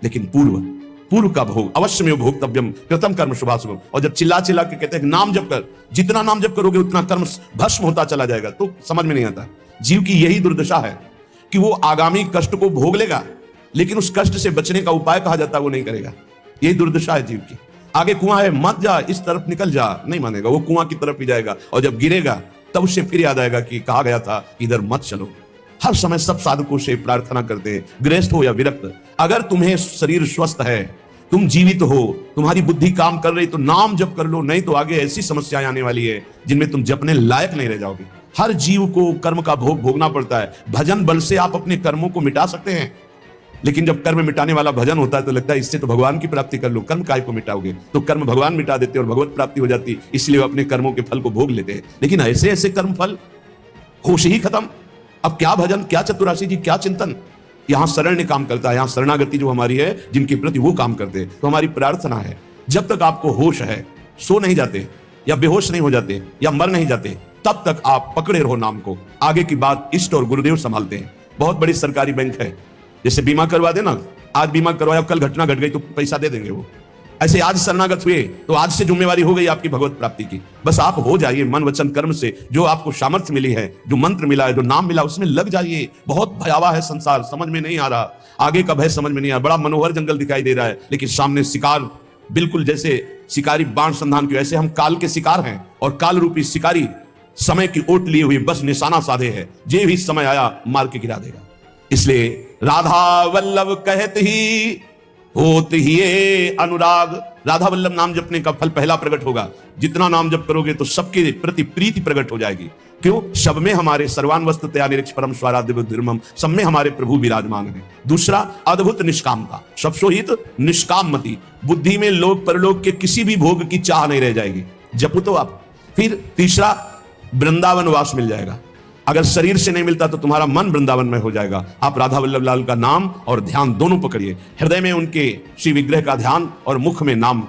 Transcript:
लेकिन पूर्व का भोग अवश्य में भोक्तव्यम कृतम कर्म शुभाशुभम। और जब चिल्ला चिल्ला के कहते हैं नाम जप कर, जितना नाम जप करोगे उतना कर्म भस्म होता चला जाएगा, तो समझ में नहीं आता। जीव की यही दुर्दशा है कि वो आगामी कष्ट को भोग लेगा, लेकिन उस कष्ट से बचने का उपाय कहा जाता है वो नहीं करेगा। यही दुर्दशा है जीव की। आगे कुआं है, मत जा, इस तरफ निकल जा, नहीं मानेगा, वो कुआं की तरफ ही जाएगा। और जब गिरेगा तब उससे फिर याद आएगा कि कहा गया था इधर मत चलो। हर समय सब साधकों से प्रार्थना करते हैं, गृहस्थ हो या विरक्त, अगर तुम्हें शरीर स्वस्थ है, तुम जीवित हो, तुम्हारी बुद्धि काम कर रही, तो नाम जप कर लो, नहीं तो आगे ऐसी समस्याएं आने वाली है जिनमें तुम जपने लायक नहीं रह जाओगे। हर जीव को कर्म का भोग भोगना पड़ता है। भजन बल से आप अपने कर्मों को मिटा सकते हैं, लेकिन जब कर्म मिटाने वाला भजन होता है तो लगता है इससे तो भगवान की प्राप्ति कर लो, कर्म काय को मिटाओगे। तो कर्म भगवान मिटा देते और भगवत प्राप्ति हो जाती, इसलिए वो अपने कर्मों के फल को भोग लेते हैं। लेकिन ऐसे ऐसे कर्म फल होश ही खत्म। अब क्या भजन, क्या चतुरासी जी, क्या चिंतन। यहां शरण काम करता है, यहां शरणागति जो हमारी है जिनके प्रति वो काम करते हैं। तो हमारी प्रार्थना है जब तक आपको होश है, सो नहीं जाते या बेहोश नहीं हो जाते या मर नहीं जाते, तब तक आप पकड़े रहो नाम को। आगे की बात इष्ट और गुरुदेव संभालते हैं। बहुत बड़ी सरकारी बैंक है, जैसे बीमा करवा देना, आज बीमा करवाया, कल घटना घट गई तो पैसा दे देंगे वो। ऐसे आज शरणागत हुए तो आज से जिम्मेवारी हो गई आपकी भगवत प्राप्ति की। बस आप हो जाइए मन वचन कर्म से, जो आपको सामर्थ्य मिली है, जो मंत्र मिला है, जो नाम मिला, उसमें लग जाइए। बहुत भयावह है संसार, समझ में नहीं आ रहा, आगे का भय समझ में नहीं आ रहा। बड़ा मनोहर जंगल दिखाई दे रहा है, लेकिन सामने शिकार, बिल्कुल जैसे शिकारी बाण संधान के, ऐसे हम काल के शिकार हैं। और काल रूपी शिकारी समय की ओट लिए हुए बस निशाना साधे है, जे भी समय आया मार के गिरा देगा। इसलिए राधा वल्लभ कहत ही होत ही अनुराग। राधा वल्लभ नाम जपने का फल पहला प्रकट होगा। जितना नाम जप करोगे तो सबके प्रति प्रीति प्रकट हो जाएगी। क्यों? सब में हमारे सर्वान वस्तुतया निरीक्ष परम स्वाराध्य बुद्धिर्मम, सब में हमारे प्रभु विराजमान है। दूसरा अद्भुत निष्कामता, सबसोहित निष्काम मति, बुद्धि में लोक परलोक के किसी भी भोग की चाह नहीं रह जाएगी, जपो तो आप। फिर तीसरा वृंदावन वास मिल जाएगा। अगर शरीर से नहीं मिलता तो तुम्हारा मन वृंदावन में हो जाएगा। आप राधा वल्लभ लाल का नाम और ध्यान दोनों पकड़िए, हृदय में उनके श्री विग्रह का ध्यान और मुख में नाम,